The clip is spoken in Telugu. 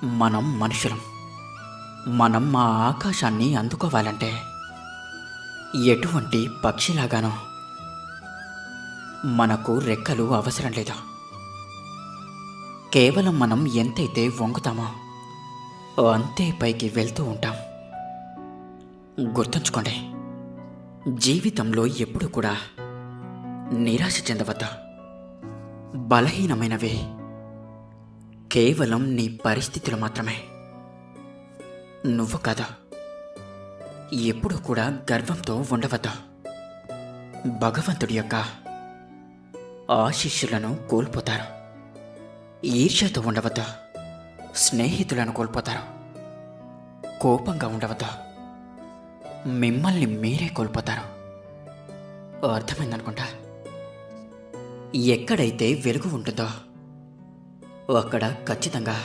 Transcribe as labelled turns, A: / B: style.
A: మనం మనుషులం. మనం మా ఆకాశాన్ని అందుకోవాలంటే ఎటువంటి పక్షిలాగానో మనకు రెక్కలు అవసరం లేదు. కేవలం మనం ఎంతైతే వంగుతామో అంతే పైకి వెళ్తూ ఉంటాం. గుర్తుంచుకోండి, జీవితంలో ఎప్పుడు కూడా నిరాశ చెందవద్దు. బలహీనమైనవి కేవలం నీ పరిస్థితులు మాత్రమే, నువ్వు కాదు. ఎప్పుడు కూడా గర్వంతో ఉండవద్దు. భగవంతుడి యొక్క ఆశీస్సులను కోల్పోతారు. ఈర్ష్యతో ఉండవద్దు. స్నేహితులను కోల్పోతారు. కోపంగా ఉండవద్దు. మిమ్మల్ని మీరే కోల్పోతారు. అర్థమైందనుకుంటా. ఎక్కడైతే వెలుగు ఉంటుందో అక్కడ ఖచ్చితంగా